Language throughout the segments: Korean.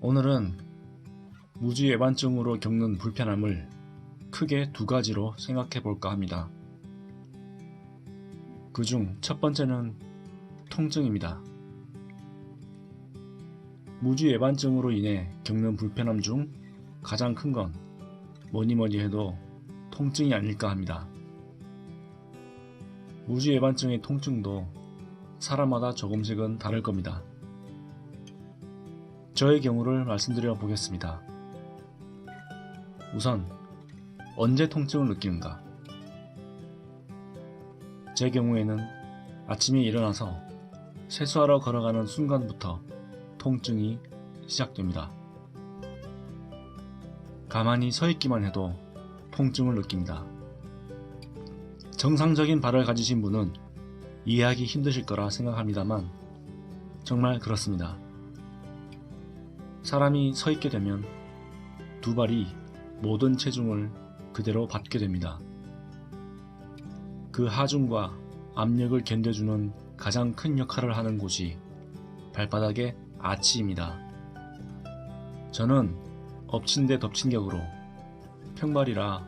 오늘은 무지외반증으로 겪는 불편함을 크게 두 가지로 생각해 볼까 합니다. 그중 첫 번째는 통증입니다. 무지외반증으로 인해 겪는 불편함 중 가장 큰 건 뭐니 해도 통증이 아닐까 합니다. 무지외반증의 통증도 사람마다 조금씩은 다를 겁니다. 저의 경우를 말씀드려 보겠습니다. 우선 언제 통증을 느끼는가? 제 경우에는 아침에 일어나서 세수하러 걸어가는 순간부터 통증이 시작됩니다. 가만히 서 있기만 해도 통증을 느낍니다. 정상적인 발을 가지신 분은 이해하기 힘드실 거라 생각합니다만 정말 그렇습니다. 사람이 서 있게 되면 두 발이 모든 체중을 그대로 받게 됩니다. 그 하중과 압력을 견뎌주는 가장 큰 역할을 하는 곳이 발바닥의 아치입니다. 저는 엎친 데 덮친 격으로 평발이라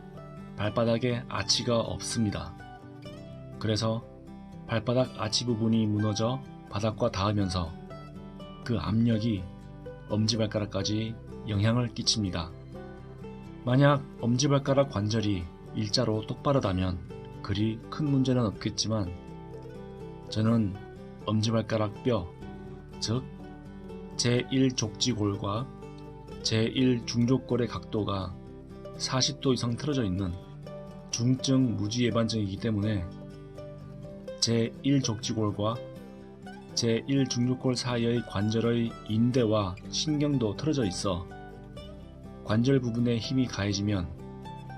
발바닥에 아치가 없습니다. 그래서 발바닥 아치 부분이 무너져 바닥과 닿으면서 그 압력이 엄지발가락까지 영향을 끼칩니다. 만약 엄지발가락 관절이 일자로 똑바르다면 그리 큰 문제는 없겠지만 저는 엄지발가락 뼈, 즉 제1족지골과 제1중족골의 각도가 40도 이상 틀어져 있는 중증 무지외반증이기 때문에 제1족지골과 제1중족골 사이의 관절의 인대와 신경도 틀어져 있어 관절 부분에 힘이 가해지면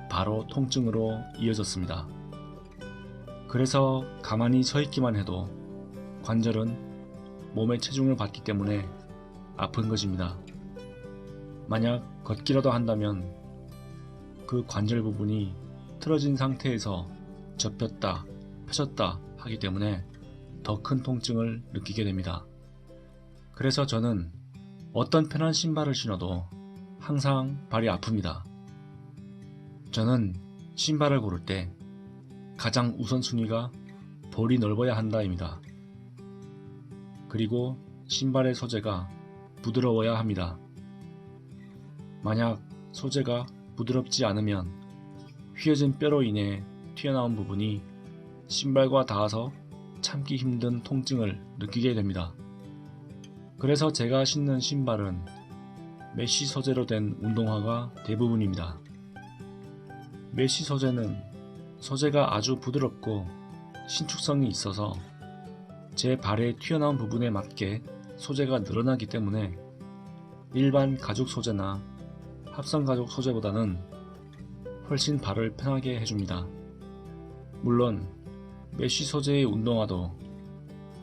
바로 통증으로 이어졌습니다. 그래서 가만히 서 있기만 해도 관절은 몸의 체중을 받기 때문에 아픈 것입니다. 만약 걷기라도 한다면 그 관절 부분이 틀어진 상태에서 접혔다, 펴졌다 하기 때문에 더 큰 통증을 느끼게 됩니다. 그래서 저는 어떤 편한 신발을 신어도 항상 발이 아픕니다. 저는 신발을 고를 때 가장 우선순위가 볼이 넓어야 한다입니다. 그리고 신발의 소재가 부드러워야 합니다. 만약 소재가 부드럽지 않으면 휘어진 뼈로 인해 튀어나온 부분이 신발과 닿아서 참기 힘든 통증을 느끼게 됩니다. 그래서 제가 신는 신발은 메쉬 소재로 된 운동화가 대부분입니다. 메쉬 소재는 소재가 아주 부드럽고 신축성이 있어서 제 발에 튀어나온 부분에 맞게 소재가 늘어나기 때문에 일반 가죽 소재나 합성 가죽 소재보다는 훨씬 발을 편하게 해줍니다. 물론 메쉬 소재의 운동화도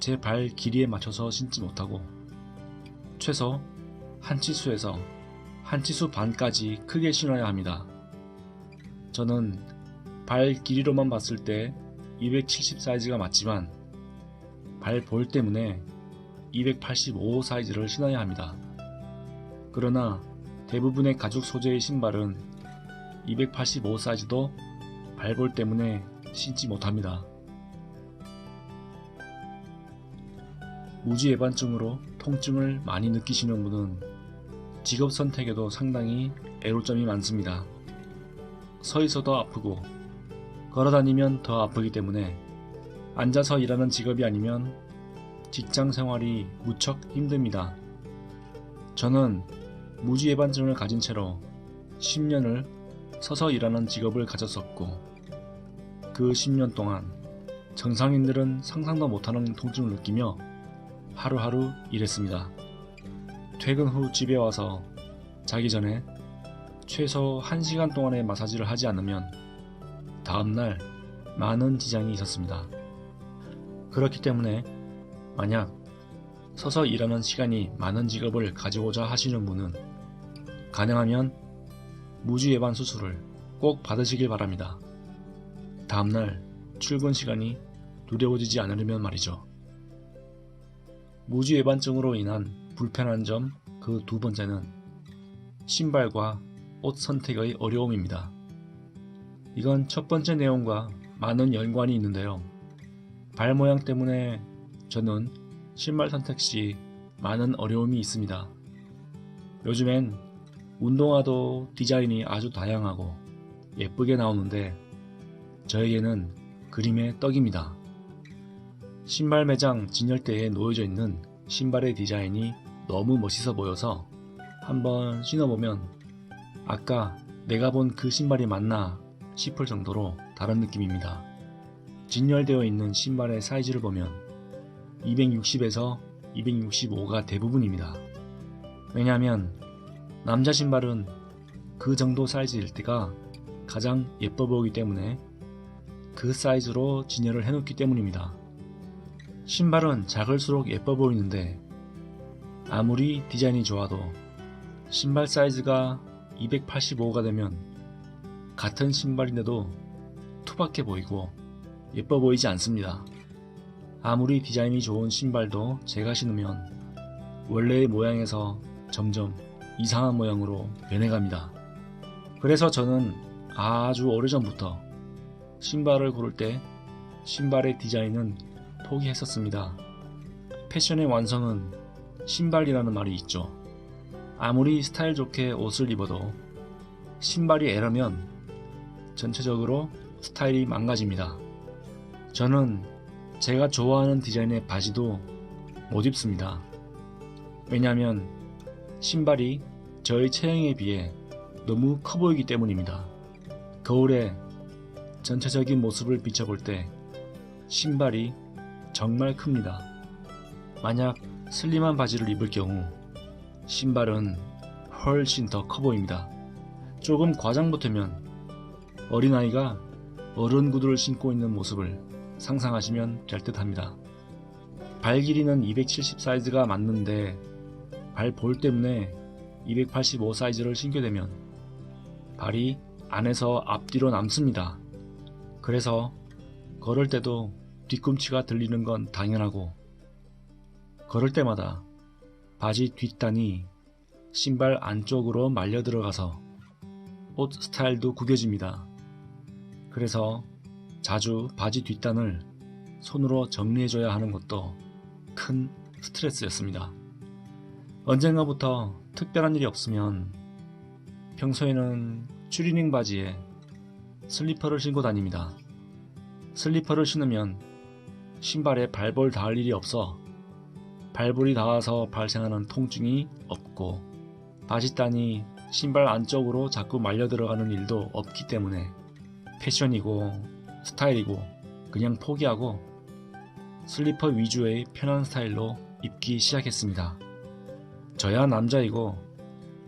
제 발 길이에 맞춰서 신지 못하고 최소 한 치수에서 한 치수 반까지 크게 신어야 합니다. 저는 발 길이로만 봤을 때 270 사이즈가 맞지만 발 볼 때문에 285 사이즈를 신어야 합니다. 그러나 대부분의 가죽 소재의 신발은 285 사이즈도 발볼 때문에 신지 못합니다. 무지외반증으로 통증을 많이 느끼시는 분은 직업 선택에도 상당히 애로점이 많습니다. 서 있어도 아프고 걸어다니면 더 아프기 때문에 앉아서 일하는 직업이 아니면 직장 생활이 무척 힘듭니다. 저는 무지외반증을 가진 채로 10년을 서서 일하는 직업을 가졌었고 그 10년 동안 정상인들은 상상도 못하는 통증을 느끼며 하루하루 일했습니다. 퇴근 후 집에 와서 자기 전에 최소 1시간 동안의 마사지를 하지 않으면 다음날 많은 지장이 있었습니다. 그렇기 때문에 만약 서서 일하는 시간이 많은 직업을 가지고자 하시는 분은 가능하면 무지외반 수술을 꼭 받으시길 바랍니다. 다음날 출근 시간이 두려워지지 않으려면 말이죠. 무지외반증으로 인한 불편한 점 그 두 번째는 신발과 옷 선택의 어려움입니다. 이건 첫 번째 내용과 많은 연관이 있는데요. 발 모양 때문에 저는 신발 선택 시 많은 어려움이 있습니다. 요즘엔 운동화도 디자인이 아주 다양하고 예쁘게 나오는데 저에게는 그림의 떡입니다. 신발 매장 진열대에 놓여져 있는 신발의 디자인이 너무 멋있어 보여서 한번 신어보면 아까 내가 본 그 신발이 맞나 싶을 정도로 다른 느낌입니다. 진열되어 있는 신발의 사이즈를 보면 260에서 265가 대부분입니다. 왜냐하면 남자 신발은 그 정도 사이즈일 때가 가장 예뻐 보이기 때문에 그 사이즈로 진열을 해놓기 때문입니다. 신발은 작을수록 예뻐 보이는데 아무리 디자인이 좋아도 신발 사이즈가 285가 되면 같은 신발인데도 투박해 보이고 예뻐 보이지 않습니다. 아무리 디자인이 좋은 신발도 제가 신으면 원래의 모양에서 점점 이상한 모양으로 변해갑니다. 그래서 저는 아주 오래전부터 신발을 고를 때 신발의 디자인은 포기했었습니다. 패션의 완성은 신발이라는 말이 있죠. 아무리 스타일 좋게 옷을 입어도 신발이 에러면 전체적으로 스타일이 망가집니다. 저는 제가 좋아하는 디자인의 바지도 못 입습니다. 왜냐하면 신발이 저의 체형에 비해 너무 커 보이기 때문입니다. 거울에 전체적인 모습을 비춰볼 때 신발이 정말 큽니다. 만약 슬림한 바지를 입을 경우 신발은 훨씬 더 커 보입니다. 조금 과장 보태면 어린아이가 어른 구두를 신고 있는 모습을 상상하시면 될 듯 합니다. 발 길이는 270 사이즈가 맞는데 발 볼 때문에 285 사이즈를 신게 되면 발이 안에서 앞뒤로 남습니다. 그래서 걸을 때도 뒤꿈치가 들리는 건 당연하고 걸을 때마다 바지 뒷단이 신발 안쪽으로 말려 들어가서 옷 스타일도 구겨집니다. 그래서 자주 바지 뒷단을 손으로 정리해줘야 하는 것도 큰 스트레스였습니다. 언젠가부터 특별한 일이 없으면 평소에는 추리닝 바지에 슬리퍼를 신고 다닙니다. 슬리퍼를 신으면 신발에 발볼 닿을 일이 없어 발볼이 닿아서 발생하는 통증이 없고 바지단이 신발 안쪽으로 자꾸 말려 들어가는 일도 없기 때문에 패션이고 스타일이고 그냥 포기하고 슬리퍼 위주의 편한 스타일로 입기 시작했습니다. 저야 남자이고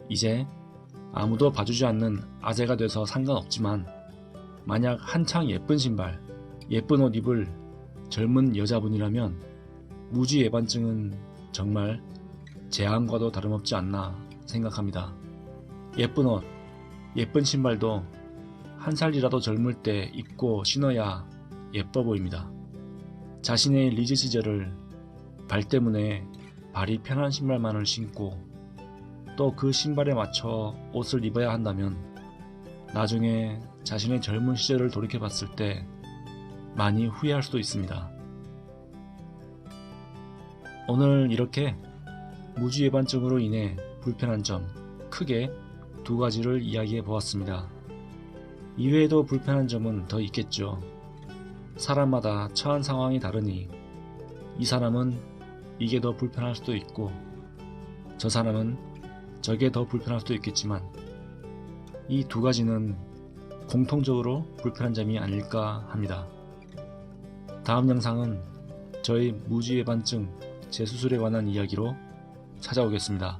이제 아무도 봐주지 않는 아재가 돼서 상관없지만 만약 한창 예쁜 신발, 예쁜 옷 입을 젊은 여자분이라면 무지 예반증은 정말 재앙과도 다름없지 않나 생각합니다. 예쁜 옷, 예쁜 신발도 한 살이라도 젊을 때 입고 신어야 예뻐 보입니다. 자신의 리즈 시절을 발 때문에 발이 편한 신발만을 신고 또 그 신발에 맞춰 옷을 입어야 한다면 나중에 자신의 젊은 시절을 돌이켜봤을 때 많이 후회할 수도 있습니다. 오늘 이렇게 무지예반증으로 인해 불편한 점 크게 두 가지를 이야기해 보았습니다. 이외에도 불편한 점은 더 있겠죠. 사람마다 처한 상황이 다르니 이 사람은 이게 더 불편할 수도 있고 저 사람은 저게 더 불편할 수도 있겠지만 이 두 가지는 공통적으로 불편한 점이 아닐까 합니다. 다음 영상은 저의 무지예반증 재수술에 관한 이야기로 찾아오겠습니다.